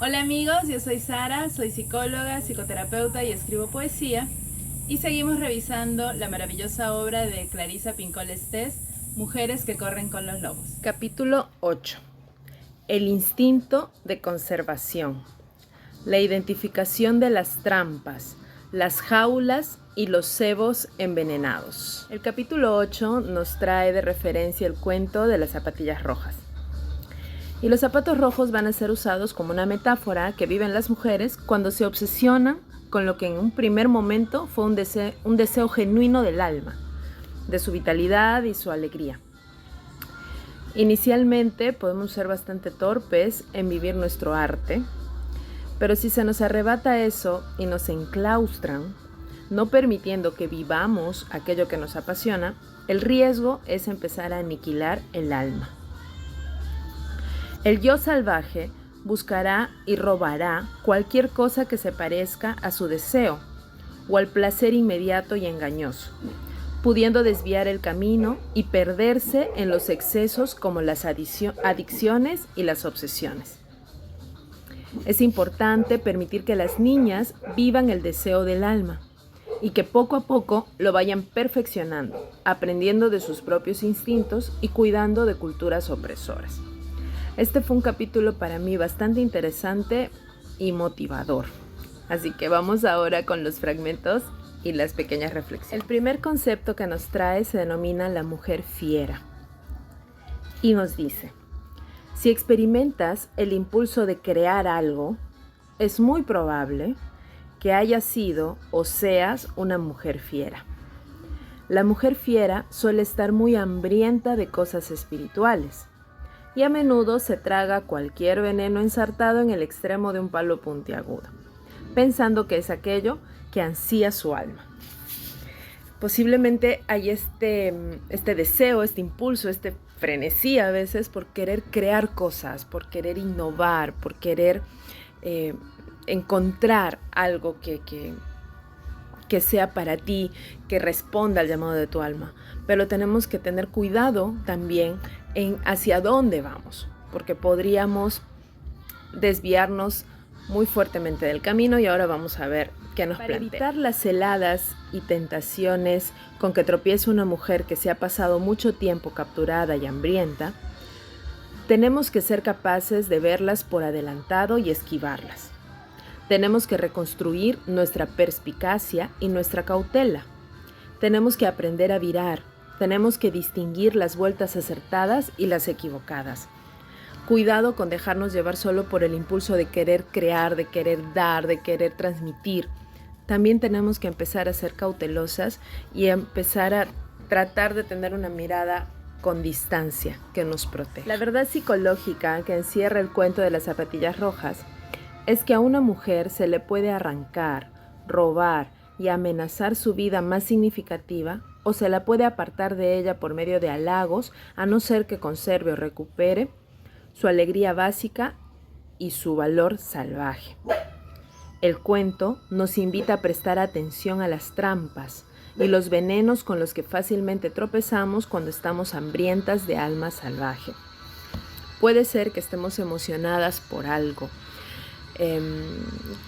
Hola amigos, yo soy Sara, soy psicóloga, psicoterapeuta y escribo poesía. Y seguimos revisando la maravillosa obra de Clarissa Pinkola Estés, Mujeres que corren con los lobos. Capítulo 8. El instinto de conservación. La identificación de las trampas, las jaulas y los cebos envenenados. El capítulo 8 nos trae de referencia el cuento de las zapatillas rojas. Y los zapatos rojos van a ser usados como una metáfora que viven las mujeres cuando se obsesionan con lo que en un primer momento fue un deseo genuino del alma, de su vitalidad y su alegría. Inicialmente podemos ser bastante torpes en vivir nuestro arte, pero si se nos arrebata eso y nos enclaustran, no permitiendo que vivamos aquello que nos apasiona, el riesgo es empezar a aniquilar el alma. El yo salvaje buscará y robará cualquier cosa que se parezca a su deseo o al placer inmediato y engañoso, pudiendo desviar el camino y perderse en los excesos como las adicciones y las obsesiones. Es importante permitir que las niñas vivan el deseo del alma y que poco a poco lo vayan perfeccionando, aprendiendo de sus propios instintos y cuidando de culturas opresoras. Este fue un capítulo para mí bastante interesante y motivador. Así que vamos ahora con los fragmentos y las pequeñas reflexiones. El primer concepto que nos trae se denomina la mujer fiera. Y nos dice: si experimentas el impulso de crear algo, es muy probable que hayas sido o seas una mujer fiera. La mujer fiera suele estar muy hambrienta de cosas espirituales y a menudo se traga cualquier veneno ensartado en el extremo de un palo puntiagudo, pensando que es aquello que ansía su alma. Posiblemente hay este deseo, este impulso, este frenesí a veces por querer crear cosas, por querer innovar, por querer encontrar algo que sea para ti, que responda al llamado de tu alma. Pero tenemos que tener cuidado también en hacia dónde vamos, porque podríamos desviarnos muy fuertemente del camino y ahora vamos a ver qué nos plantea. Para evitar las celadas y tentaciones con que tropiece una mujer que se ha pasado mucho tiempo capturada y hambrienta, tenemos que ser capaces de verlas por adelantado y esquivarlas. Tenemos que reconstruir nuestra perspicacia y nuestra cautela. Tenemos que aprender a virar. Tenemos que distinguir las vueltas acertadas y las equivocadas. Cuidado con dejarnos llevar solo por el impulso de querer crear, de querer dar, de querer transmitir. También tenemos que empezar a ser cautelosas y empezar a tratar de tener una mirada con distancia que nos proteja. La verdad psicológica que encierra el cuento de las zapatillas rojas es que a una mujer se le puede arrancar, robar y amenazar su vida más significativa, o se la puede apartar de ella por medio de halagos, a no ser que conserve o recupere su alegría básica y su valor salvaje. El cuento nos invita a prestar atención a las trampas y los venenos con los que fácilmente tropezamos cuando estamos hambrientas de alma salvaje. Puede ser que estemos emocionadas por algo,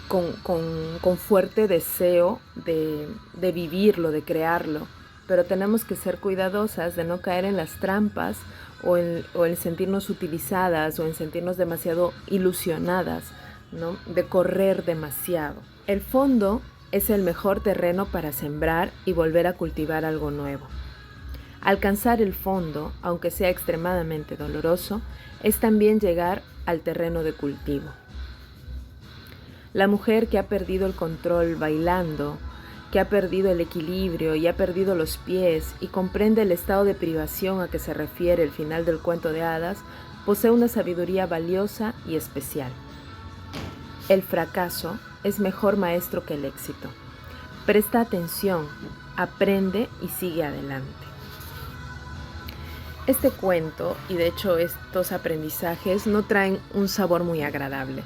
con fuerte deseo de vivirlo, de crearlo, pero tenemos que ser cuidadosas de no caer en las trampas o en sentirnos utilizadas o en sentirnos demasiado ilusionadas, ¿no? De correr demasiado. El fondo es el mejor terreno para sembrar y volver a cultivar algo nuevo. Alcanzar el fondo, aunque sea extremadamente doloroso, es también llegar al terreno de cultivo. La mujer que ha perdido el control bailando, que ha perdido el equilibrio y ha perdido los pies y comprende el estado de privación a que se refiere el final del cuento de hadas, posee una sabiduría valiosa y especial. El fracaso es mejor maestro que el éxito. Presta atención, aprende y sigue adelante. Este cuento, y de hecho estos aprendizajes, no traen un sabor muy agradable,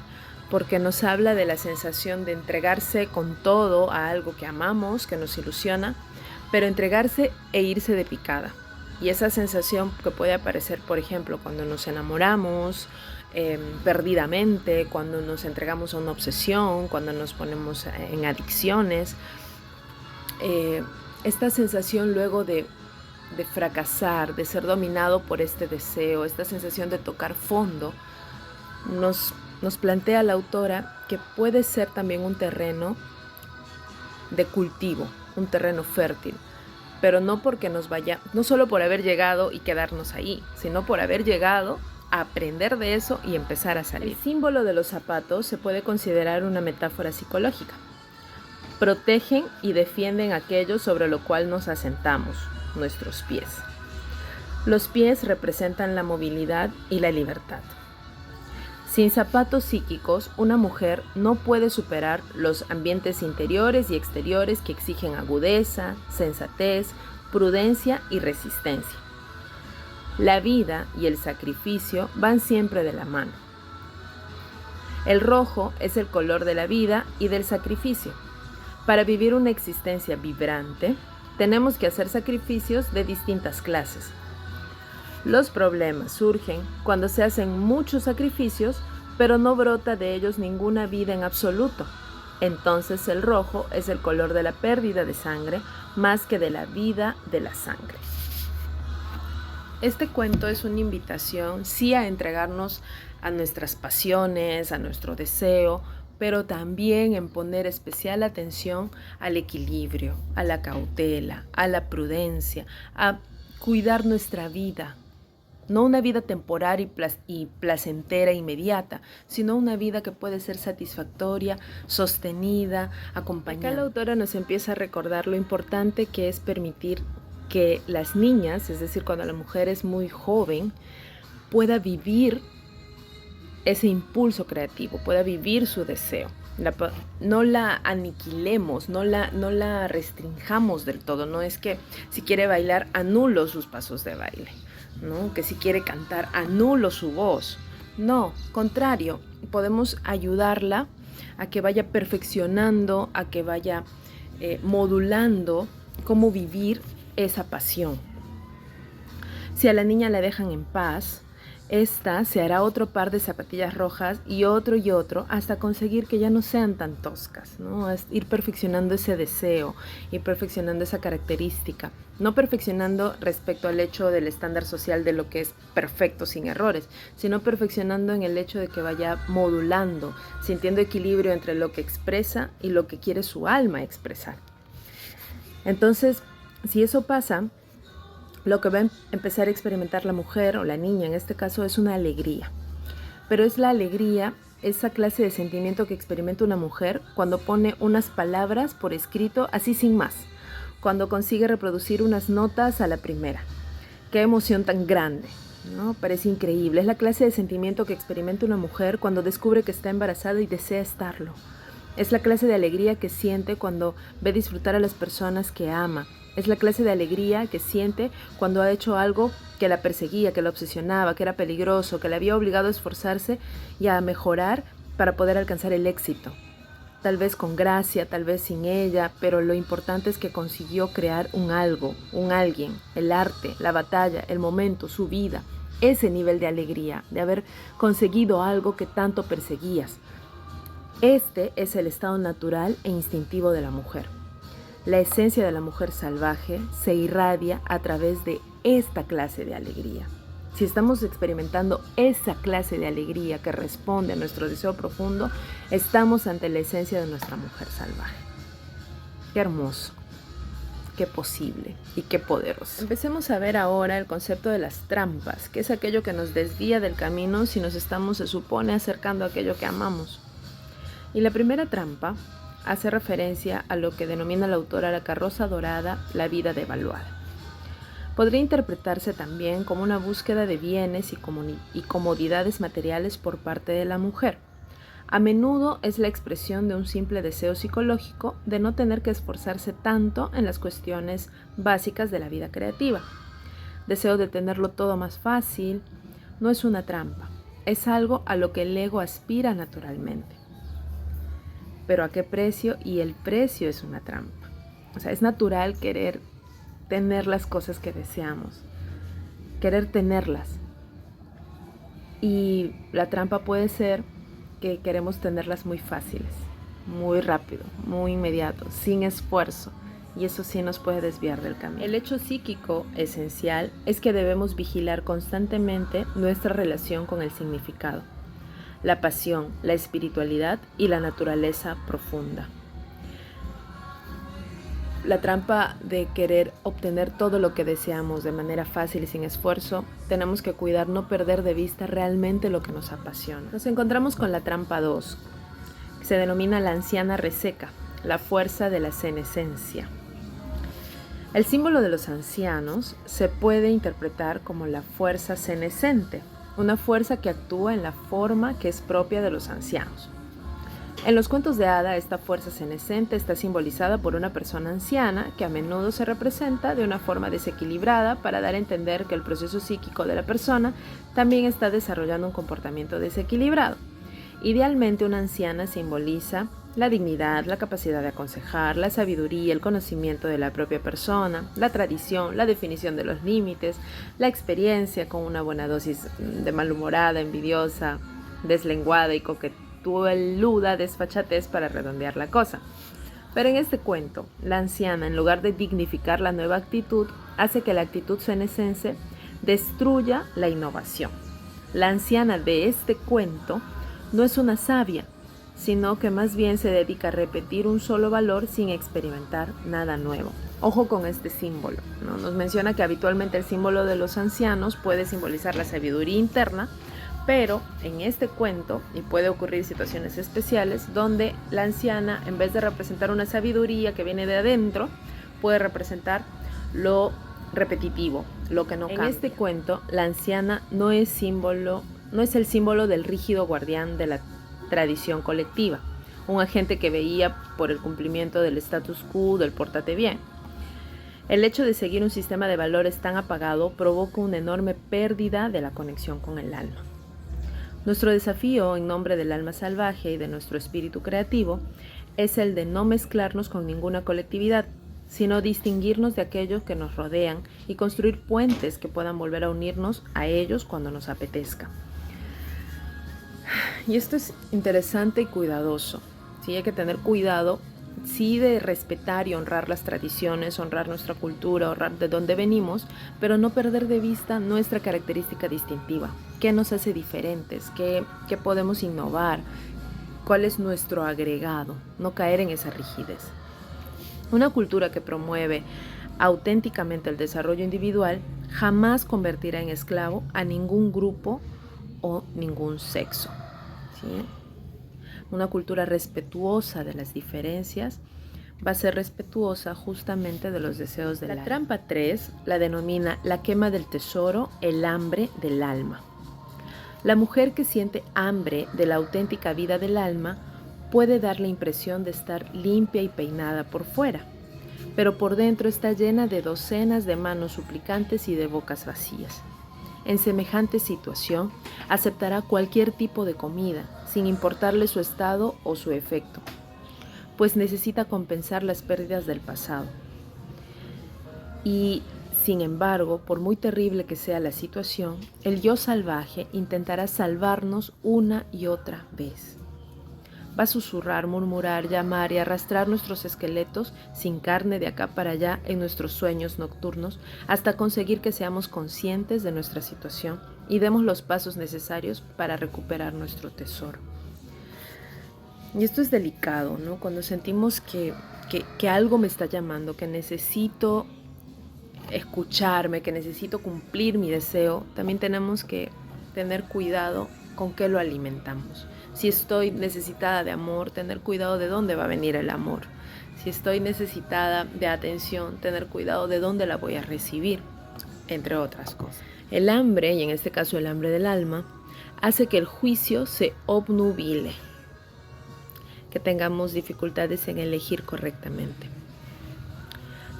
porque nos habla de la sensación de entregarse con todo a algo que amamos, que nos ilusiona, pero entregarse e irse de picada. Y esa sensación que puede aparecer, por ejemplo, cuando nos enamoramos, perdidamente, cuando nos entregamos a una obsesión, cuando nos ponemos en adicciones. Esta sensación luego de fracasar, de ser dominado por este deseo, esta sensación de tocar fondo, nos plantea la autora que puede ser también un terreno de cultivo, un terreno fértil, pero no porque no solo por haber llegado y quedarnos ahí, sino por haber llegado a aprender de eso y empezar a salir. El símbolo de los zapatos se puede considerar una metáfora psicológica. Protegen y defienden aquello sobre lo cual nos asentamos, nuestros pies. Los pies representan la movilidad y la libertad. Sin zapatos psíquicos, una mujer no puede superar los ambientes interiores y exteriores que exigen agudeza, sensatez, prudencia y resistencia. La vida y el sacrificio van siempre de la mano. El rojo es el color de la vida y del sacrificio. Para vivir una existencia vibrante, tenemos que hacer sacrificios de distintas clases. Los problemas surgen cuando se hacen muchos sacrificios, pero no brota de ellos ninguna vida en absoluto. Entonces el rojo es el color de la pérdida de sangre más que de la vida de la sangre. Este cuento es una invitación, sí, a entregarnos a nuestras pasiones, a nuestro deseo, pero también en poner especial atención al equilibrio, a la cautela, a la prudencia, a cuidar nuestra vida. No una vida temporal y placentera inmediata, sino una vida que puede ser satisfactoria, sostenida, acompañada. Acá la autora nos empieza a recordar lo importante que es permitir que las niñas, es decir, cuando la mujer es muy joven, pueda vivir ese impulso creativo, pueda vivir su deseo. No la aniquilemos, no la restringamos del todo. No es que si quiere bailar, anulo sus pasos de baile, ¿no? Que si quiere cantar, anulo su voz. No, contrario, podemos ayudarla a que vaya perfeccionando, a que vaya modulando cómo vivir esa pasión. Si a la niña la dejan en paz, esta se hará otro par de zapatillas rojas y otro hasta conseguir que ya no sean tan toscas, ¿no? Es ir perfeccionando ese deseo, ir perfeccionando esa característica, no perfeccionando respecto al hecho del estándar social de lo que es perfecto sin errores, sino perfeccionando en el hecho de que vaya modulando, sintiendo equilibrio entre lo que expresa y lo que quiere su alma expresar. Entonces, si eso pasa, lo que va a empezar a experimentar la mujer o la niña en este caso es una alegría. Pero es la alegría, esa clase de sentimiento que experimenta una mujer cuando pone unas palabras por escrito así sin más, cuando consigue reproducir unas notas a la primera. Qué emoción tan grande, ¿no? Parece increíble. Es la clase de sentimiento que experimenta una mujer cuando descubre que está embarazada y desea estarlo. Es la clase de alegría que siente cuando ve disfrutar a las personas que ama. Es la clase de alegría que siente cuando ha hecho algo que la perseguía, que la obsesionaba, que era peligroso, que la había obligado a esforzarse y a mejorar para poder alcanzar el éxito. Tal vez con gracia, tal vez sin ella, pero lo importante es que consiguió crear un algo, un alguien, el arte, la batalla, el momento, su vida. Ese nivel de alegría, de haber conseguido algo que tanto perseguías. Este es el estado natural e instintivo de la mujer. La esencia de la mujer salvaje se irradia a través de esta clase de alegría. Si estamos experimentando esa clase de alegría que responde a nuestro deseo profundo, estamos ante la esencia de nuestra mujer salvaje. Qué hermoso, qué posible y qué poderoso. Empecemos a ver ahora el concepto de las trampas, que es aquello que nos desvía del camino si nos estamos, se supone, acercando a aquello que amamos. Y la primera trampa hace referencia a lo que denomina la autora la carroza dorada, la vida devaluada. Podría interpretarse también como una búsqueda de bienes y comodidades materiales por parte de la mujer. A menudo es la expresión de un simple deseo psicológico de no tener que esforzarse tanto en las cuestiones básicas de la vida creativa. Deseo de tenerlo todo más fácil. No es una trampa, es algo a lo que el ego aspira naturalmente. Pero ¿a qué precio? Y el precio es una trampa. O sea, es natural querer tener las cosas que deseamos, querer tenerlas. Y la trampa puede ser que queremos tenerlas muy fáciles, muy rápido, muy inmediato, sin esfuerzo. Y eso sí nos puede desviar del camino. El hecho psíquico esencial es que debemos vigilar constantemente nuestra relación con el significado, la pasión, la espiritualidad y la naturaleza profunda. La trampa de querer obtener todo lo que deseamos de manera fácil y sin esfuerzo, tenemos que cuidar no perder de vista realmente lo que nos apasiona. Nos encontramos con la trampa 2, que se denomina la anciana reseca, la fuerza de la senescencia. El símbolo de los ancianos se puede interpretar como la fuerza senescente, una fuerza que actúa en la forma que es propia de los ancianos. En los cuentos de hada, esta fuerza senescente está simbolizada por una persona anciana que a menudo se representa de una forma desequilibrada para dar a entender que el proceso psíquico de la persona también está desarrollando un comportamiento desequilibrado. Idealmente, una anciana simboliza la dignidad, la capacidad de aconsejar, la sabiduría, el conocimiento de la propia persona, la tradición, la definición de los límites, la experiencia con una buena dosis de malhumorada, envidiosa, deslenguada y coquetueluda desfachatez para redondear la cosa. Pero en este cuento, la anciana, en lugar de dignificar la nueva actitud, hace que la actitud senescense destruya la innovación. La anciana de este cuento no es una sabia, sino que más bien se dedica a repetir un solo valor sin experimentar nada nuevo. Ojo con este símbolo, ¿no? Nos menciona que habitualmente el símbolo de los ancianos puede simbolizar la sabiduría interna, pero en este cuento, y puede ocurrir situaciones especiales, donde la anciana, en vez de representar una sabiduría que viene de adentro, puede representar lo repetitivo, lo que no cambia. En este cuento, la anciana no es el símbolo del rígido guardián de la tradición colectiva, un agente que veía por el cumplimiento del status quo del pórtate bien. El hecho de seguir un sistema de valores tan apagado provoca una enorme pérdida de la conexión con el alma. Nuestro desafío en nombre del alma salvaje y de nuestro espíritu creativo es el de no mezclarnos con ninguna colectividad, sino distinguirnos de aquellos que nos rodean y construir puentes que puedan volver a unirnos a ellos cuando nos apetezca. Y esto es interesante y cuidadoso, ¿sí? Hay que tener cuidado, sí, de respetar y honrar las tradiciones, honrar nuestra cultura, honrar de dónde venimos, pero no perder de vista nuestra característica distintiva, qué nos hace diferentes, qué podemos innovar, cuál es nuestro agregado, no caer en esa rigidez. Una cultura que promueve auténticamente el desarrollo individual jamás convertirá en esclavo a ningún grupo o ningún sexo. ¿Sí? Una cultura respetuosa de las diferencias va a ser respetuosa justamente de los deseos del alma. La trampa 3 la denomina la quema del tesoro, el hambre del alma. La mujer que siente hambre de la auténtica vida del alma puede dar la impresión de estar limpia y peinada por fuera, pero por dentro está llena de docenas de manos suplicantes y de bocas vacías. En semejante situación, aceptará cualquier tipo de comida, sin importarle su estado o su efecto, pues necesita compensar las pérdidas del pasado. Y, sin embargo, por muy terrible que sea la situación, el yo salvaje intentará salvarnos una y otra vez. Va a susurrar, murmurar, llamar y arrastrar nuestros esqueletos sin carne de acá para allá en nuestros sueños nocturnos hasta conseguir que seamos conscientes de nuestra situación y demos los pasos necesarios para recuperar nuestro tesoro. Y esto es delicado, ¿no? Cuando sentimos que algo me está llamando, que necesito escucharme, que necesito cumplir mi deseo, también tenemos que tener cuidado con qué lo alimentamos. Si estoy necesitada de amor, tener cuidado de dónde va a venir el amor. Si estoy necesitada de atención, tener cuidado de dónde la voy a recibir, entre otras cosas. El hambre, y en este caso el hambre del alma, hace que el juicio se obnubile, que tengamos dificultades en elegir correctamente.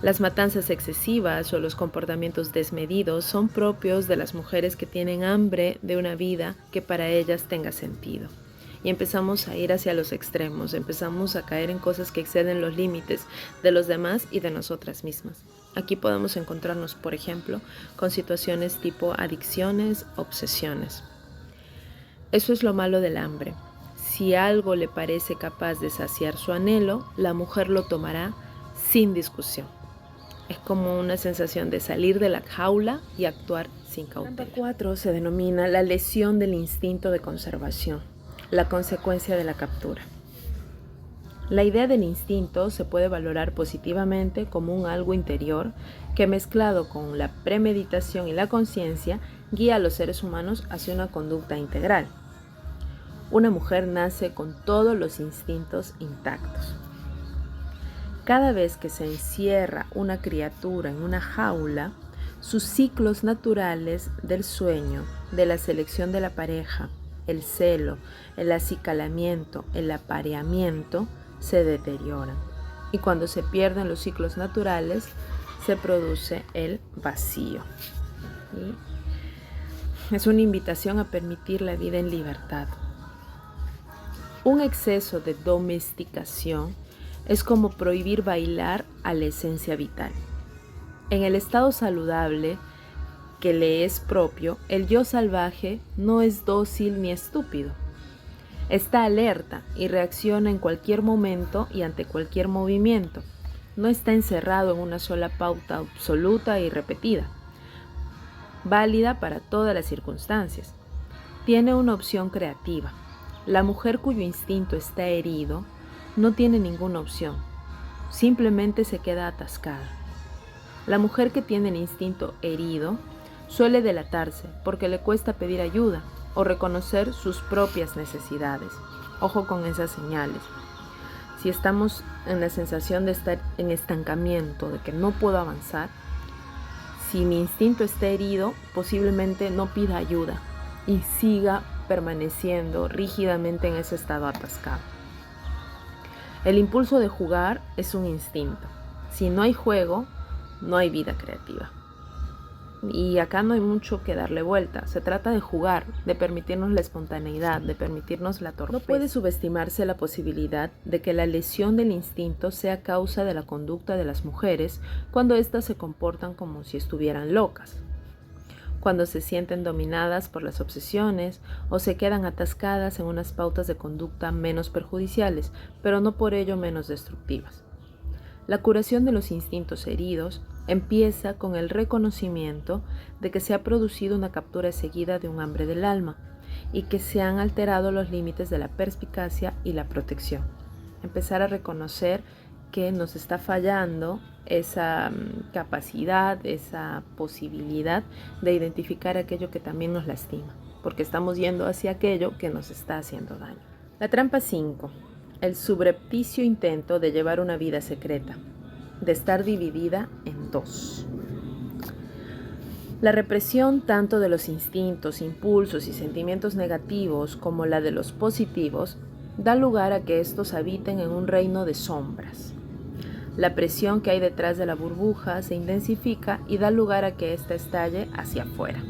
Las matanzas excesivas o los comportamientos desmedidos son propios de las mujeres que tienen hambre de una vida que para ellas tenga sentido. Y empezamos a ir hacia los extremos, empezamos a caer en cosas que exceden los límites de los demás y de nosotras mismas. Aquí podemos encontrarnos, por ejemplo, con situaciones tipo adicciones, obsesiones. Eso es lo malo del hambre. Si algo le parece capaz de saciar su anhelo, la mujer lo tomará sin discusión. Es como una sensación de salir de la jaula y actuar sin cautela. Trampa 4 se denomina la lesión del instinto de conservación, la consecuencia de la captura. La idea del instinto se puede valorar positivamente como un algo interior que, mezclado con la premeditación y la conciencia, guía a los seres humanos hacia una conducta integral. Una mujer nace con todos los instintos intactos. Cada vez que se encierra una criatura en una jaula, sus ciclos naturales del sueño, de la selección de la pareja, el celo, el acicalamiento, el apareamiento, se deterioran. Y cuando se pierden los ciclos naturales, se produce el vacío. Y es una invitación a permitir la vida en libertad. Un exceso de domesticación es como prohibir bailar a la esencia vital. En el estado saludable que le es propio, el yo salvaje no es dócil ni estúpido. Está alerta y reacciona en cualquier momento y ante cualquier movimiento. No está encerrado en una sola pauta absoluta y repetida, válida para todas las circunstancias. Tiene una opción creativa. La mujer cuyo instinto está herido no tiene ninguna opción, simplemente se queda atascada. La mujer que tiene el instinto herido suele delatarse porque le cuesta pedir ayuda o reconocer sus propias necesidades. Ojo con esas señales. Si estamos en la sensación de estar en estancamiento, de que no puedo avanzar, si mi instinto está herido, posiblemente no pida ayuda y siga permaneciendo rígidamente en ese estado atascado. El impulso de jugar es un instinto. Si no hay juego, no hay vida creativa. Y acá no hay mucho que darle vuelta. Se trata de jugar, de permitirnos la espontaneidad, de permitirnos la torpeza. No puede subestimarse la posibilidad de que la lesión del instinto sea causa de la conducta de las mujeres cuando éstas se comportan como si estuvieran locas, cuando se sienten dominadas por las obsesiones o se quedan atascadas en unas pautas de conducta menos perjudiciales, pero no por ello menos destructivas. La curación de los instintos heridos empieza con el reconocimiento de que se ha producido una captura seguida de un hambre del alma y que se han alterado los límites de la perspicacia y la protección. Empezar a reconocer que nos está fallando esa capacidad, esa posibilidad de identificar aquello que también nos lastima, porque estamos yendo hacia aquello que nos está haciendo daño. La trampa 5. El subrepticio intento de llevar una vida secreta, de estar dividida en dos. La represión tanto de los instintos, impulsos y sentimientos negativos como la de los positivos da lugar a que estos habiten en un reino de sombras. La presión que hay detrás de la burbuja se intensifica y da lugar a que ésta estalle hacia afuera.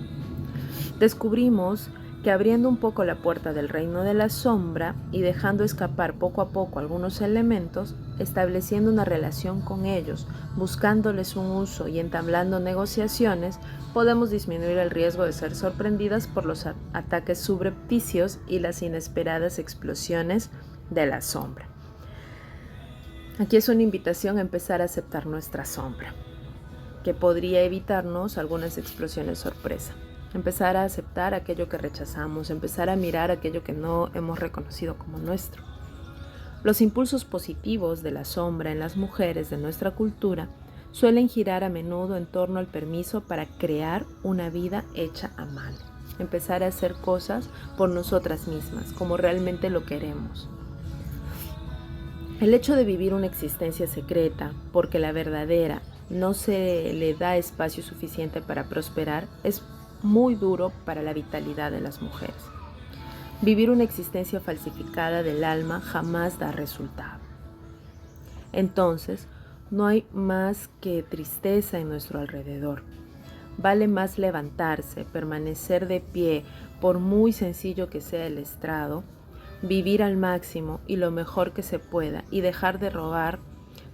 Descubrimos que abriendo un poco la puerta del reino de la sombra y dejando escapar poco a poco algunos elementos, estableciendo una relación con ellos, buscándoles un uso y entablando negociaciones, podemos disminuir el riesgo de ser sorprendidas por los ataques subrepticios y las inesperadas explosiones de la sombra. Aquí es una invitación a empezar a aceptar nuestra sombra, que podría evitarnos algunas explosiones sorpresa. Empezar a aceptar aquello que rechazamos, empezar a mirar aquello que no hemos reconocido como nuestro. Los impulsos positivos de la sombra en las mujeres de nuestra cultura suelen girar a menudo en torno al permiso para crear una vida hecha a mano. Empezar a hacer cosas por nosotras mismas, como realmente lo queremos. El hecho de vivir una existencia secreta, porque la verdadera no se le da espacio suficiente para prosperar, es muy duro para la vitalidad de las mujeres. Vivir una existencia falsificada del alma jamás da resultado. Entonces, no hay más que tristeza en nuestro alrededor. Vale más levantarse, permanecer de pie, por muy sencillo que sea el estrado, vivir al máximo y lo mejor que se pueda y dejar de robar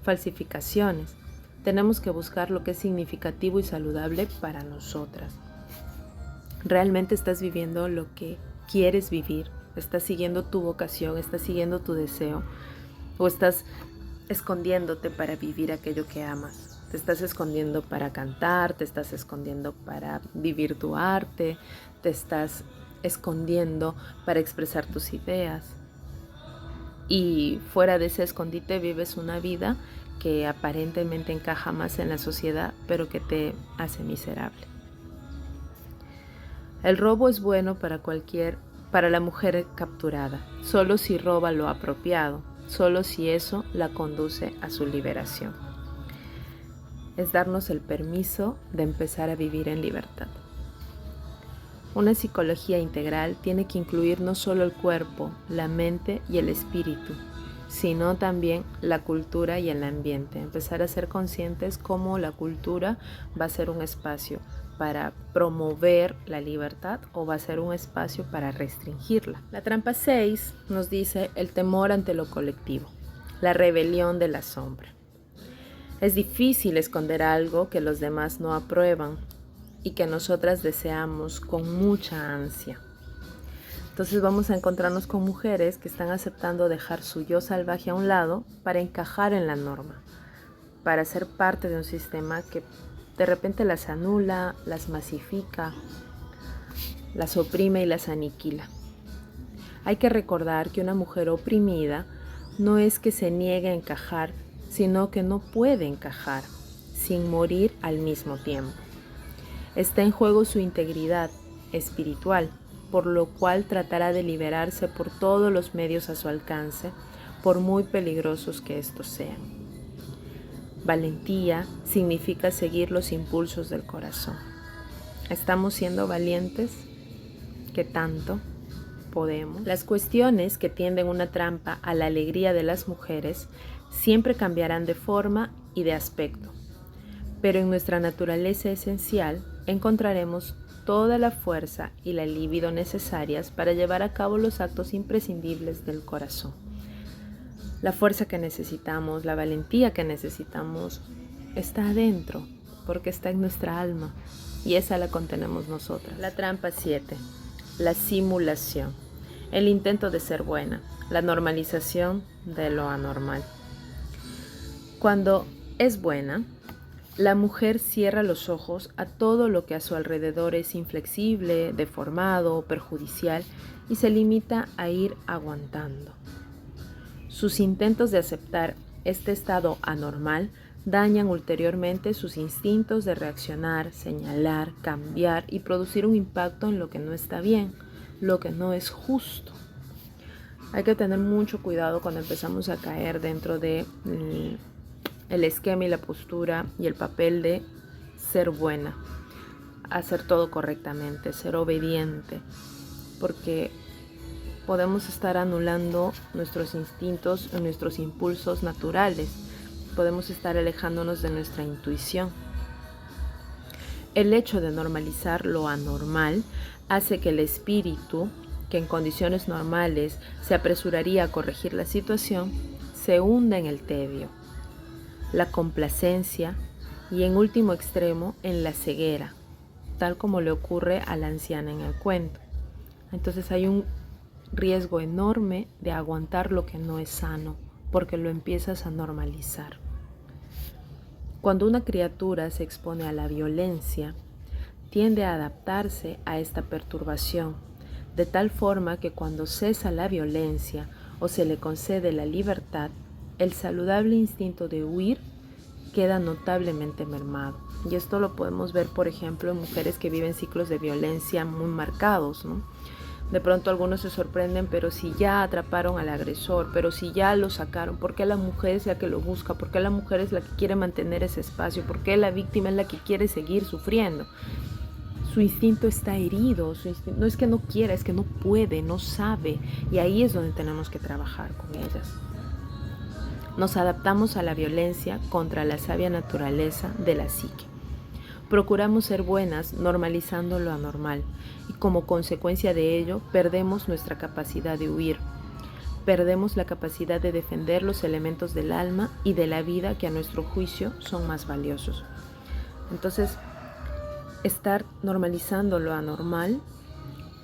falsificaciones. Tenemos que buscar lo que es significativo y saludable para nosotras. ¿Realmente estás viviendo lo que quieres vivir, estás siguiendo tu vocación, estás siguiendo tu deseo, o estás escondiéndote para vivir aquello que amas. Te estás escondiendo para cantar, te estás escondiendo para vivir tu arte, te estás escondiendo para expresar tus ideas. Y fuera de ese escondite vives una vida que aparentemente encaja más en la sociedad, pero que te hace miserable. El robo es bueno para la mujer capturada, solo si roba lo apropiado, solo si eso la conduce a su liberación. Es darnos el permiso de empezar a vivir en libertad. Una psicología integral tiene que incluir no solo el cuerpo, la mente y el espíritu, sino también la cultura y el ambiente. Empezar a ser conscientes cómo la cultura va a ser un espacio para promover la libertad o va a ser un espacio para restringirla. La trampa 6 nos dice el temor ante lo colectivo, la rebelión de la sombra. Es difícil esconder algo que los demás no aprueban y que nosotras deseamos con mucha ansia. Entonces vamos a encontrarnos con mujeres que están aceptando dejar su yo salvaje a un lado para encajar en la norma, para ser parte de un sistema que de repente las anula, las masifica, las oprime y las aniquila. Hay que recordar que una mujer oprimida no es que se niegue a encajar, sino que no puede encajar sin morir al mismo tiempo. Está en juego su integridad espiritual, por lo cual tratará de liberarse por todos los medios a su alcance, por muy peligrosos que estos sean. Valentía significa seguir los impulsos del corazón. ¿Estamos siendo valientes? ¿Qué tanto podemos? Las cuestiones que tienden una trampa a la alegría de las mujeres siempre cambiarán de forma y de aspecto, pero en nuestra naturaleza esencial encontraremos toda la fuerza y la libido necesarias para llevar a cabo los actos imprescindibles del corazón. La fuerza que necesitamos, la valentía que necesitamos, está adentro, porque está en nuestra alma, y esa la contenemos nosotras. La trampa 7, la simulación, el intento de ser buena, la normalización de lo anormal. Cuando es buena, la mujer cierra los ojos a todo lo que a su alrededor es inflexible, deformado, perjudicial y se limita a ir aguantando. Sus intentos de aceptar este estado anormal dañan ulteriormente sus instintos de reaccionar, señalar, cambiar y producir un impacto en lo que no está bien, lo que no es justo. Hay que tener mucho cuidado cuando empezamos a caer dentro de el esquema y la postura y el papel de ser buena, hacer todo correctamente, ser obediente, porque podemos estar anulando nuestros instintos y nuestros impulsos naturales, podemos estar alejándonos de nuestra intuición. El hecho de normalizar lo anormal hace que el espíritu, que en condiciones normales se apresuraría a corregir la situación, se hunda en el tedio, la complacencia y en último extremo en la ceguera, tal como le ocurre a la anciana en el cuento. Entonces hay un riesgo enorme de aguantar lo que no es sano, porque lo empiezas a normalizar. Cuando una criatura se expone a la violencia, tiende a adaptarse a esta perturbación, de tal forma que cuando cesa la violencia o se le concede la libertad, el saludable instinto de huir queda notablemente mermado. Y esto lo podemos ver, por ejemplo, en mujeres que viven ciclos de violencia muy marcados, ¿no? De pronto algunos se sorprenden, pero si ya atraparon al agresor, pero si ya lo sacaron, ¿por qué la mujer es la que lo busca? ¿Por qué la mujer es la que quiere mantener ese espacio? ¿Por qué la víctima es la que quiere seguir sufriendo? Su instinto está herido, no es que no quiera, es que no puede, no sabe. Y ahí es donde tenemos que trabajar con ellas. Nos adaptamos a la violencia contra la sabia naturaleza de la psique. Procuramos ser buenas normalizando lo anormal y como consecuencia de ello perdemos nuestra capacidad de huir. Perdemos la capacidad de defender los elementos del alma y de la vida que a nuestro juicio son más valiosos. Entonces, estar normalizando lo anormal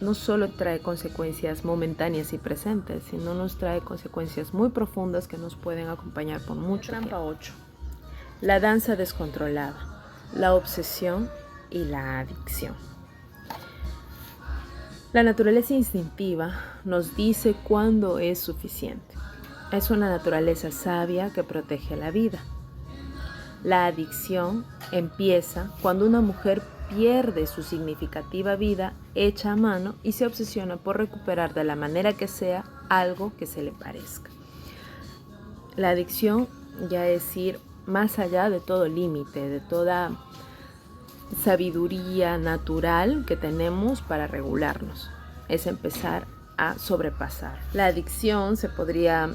no solo trae consecuencias momentáneas y presentes, sino nos trae consecuencias muy profundas que nos pueden acompañar por mucho tiempo. Trampa 8. La danza descontrolada, la obsesión y la adicción. La naturaleza instintiva nos dice cuándo es suficiente. Es una naturaleza sabia que protege la vida. La adicción empieza cuando una mujer pierde su significativa vida hecha a mano y se obsesiona por recuperar de la manera que sea algo que se le parezca. La adicción ya es ir más allá de todo límite, de toda sabiduría natural que tenemos para regularnos. Es empezar a sobrepasar. La adicción se podría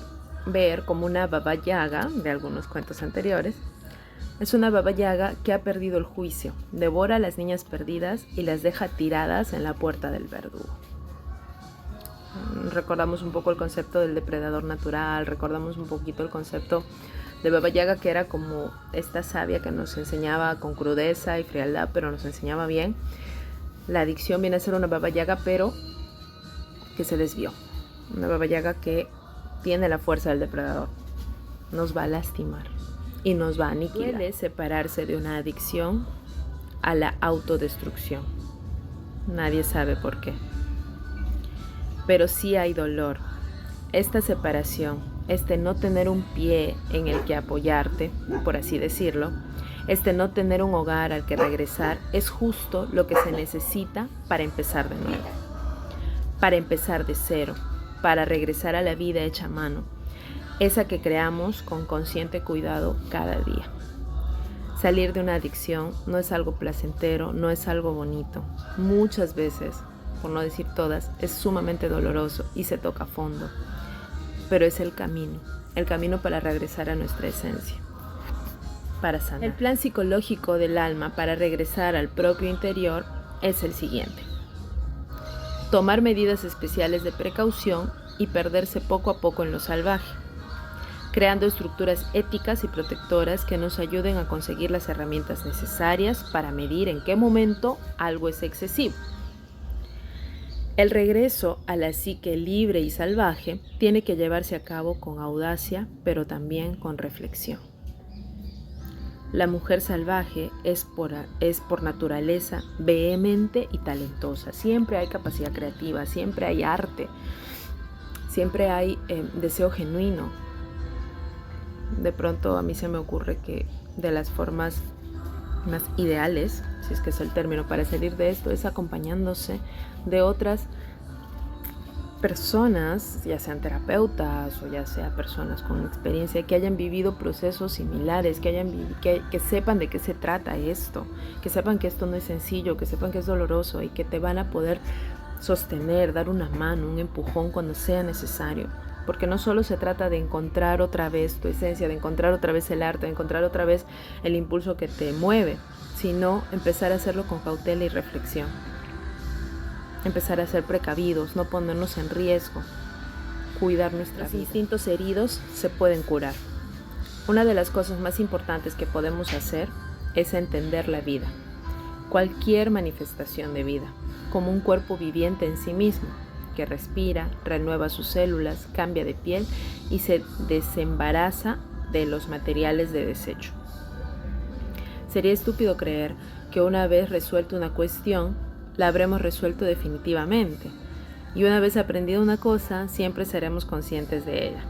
ver como una baba yaga de algunos cuentos anteriores. Es una baba yaga que ha perdido el juicio, devora a las niñas perdidas y las deja tiradas en la puerta del verdugo. Recordamos un poco el concepto del depredador natural, recordamos un poquito el concepto de baba yaga, que era como esta sabia que nos enseñaba con crudeza y frialdad, pero nos enseñaba bien. La adicción viene a ser una baba yaga, pero que se desvió. Una baba yaga que tiene la fuerza del depredador. Nos va a lastimar y nos va a aniquilar. Duele separarse de una adicción a la autodestrucción. Nadie sabe por qué. Pero sí hay dolor. Esta separación, este no tener un pie en el que apoyarte, por así decirlo, este no tener un hogar al que regresar, es justo lo que se necesita para empezar de nuevo. Para empezar de cero, para regresar a la vida hecha a mano, esa que creamos con consciente cuidado cada día. Salir de una adicción no es algo placentero, no es algo bonito. Muchas veces, por no decir todas, es sumamente doloroso y se toca a fondo. Pero es el camino para regresar a nuestra esencia, para sanar. El plan psicológico del alma para regresar al propio interior es el siguiente: tomar medidas especiales de precaución y perderse poco a poco en lo salvaje, creando estructuras éticas y protectoras que nos ayuden a conseguir las herramientas necesarias para medir en qué momento algo es excesivo. El regreso a la psique libre y salvaje tiene que llevarse a cabo con audacia, pero también con reflexión. La mujer salvaje es por naturaleza vehemente y talentosa. Siempre hay capacidad creativa, siempre hay arte, siempre hay deseo genuino. De pronto a mí se me ocurre que de las formas más ideales, si es que es el término para salir de esto, es acompañándose de otras personas, ya sean terapeutas o ya sea personas con experiencia que hayan vivido procesos similares, que sepan de qué se trata esto, que sepan que esto no es sencillo, que sepan que es doloroso y que te van a poder sostener, dar una mano, un empujón cuando sea necesario. Porque no solo se trata de encontrar otra vez tu esencia, de encontrar otra vez el arte, de encontrar otra vez el impulso que te mueve, sino empezar a hacerlo con cautela y reflexión. Empezar a ser precavidos, no ponernos en riesgo, cuidar nuestra vida. Los instintos heridos se pueden curar. Una de las cosas más importantes que podemos hacer es entender la vida, cualquier manifestación de vida, como un cuerpo viviente en sí mismo, que respira, renueva sus células, cambia de piel y se desembaraza de los materiales de desecho. Sería estúpido creer que una vez resuelto una cuestión, la habremos resuelto definitivamente. Y una vez aprendida una cosa, siempre seremos conscientes de ella.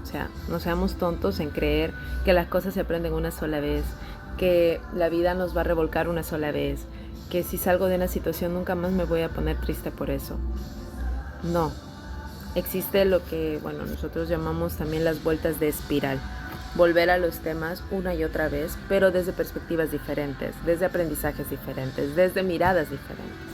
O sea, no seamos tontos en creer que las cosas se aprenden una sola vez, que la vida nos va a revolcar una sola vez, que si salgo de una situación nunca más me voy a poner triste por eso. No, existe lo que, nosotros llamamos también las vueltas de espiral. Volver a los temas una y otra vez, pero desde perspectivas diferentes, desde aprendizajes diferentes, desde miradas diferentes.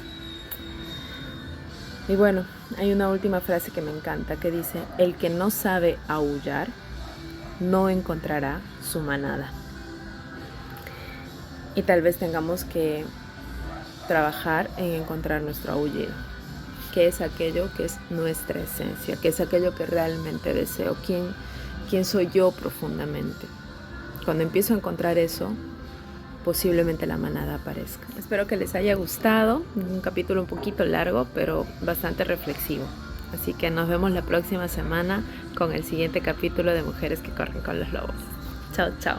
Y bueno, hay una última frase que me encanta que dice: el que no sabe aullar no encontrará su manada. Y tal vez tengamos que trabajar en encontrar nuestro aullido, que es aquello que es nuestra esencia, que es aquello que realmente deseo, quién soy yo profundamente. Cuando empiezo a encontrar eso, posiblemente la manada aparezca. Espero que les haya gustado, un capítulo un poquito largo, pero bastante reflexivo. Así que nos vemos la próxima semana con el siguiente capítulo de Mujeres que corren con los lobos. Chao, chao.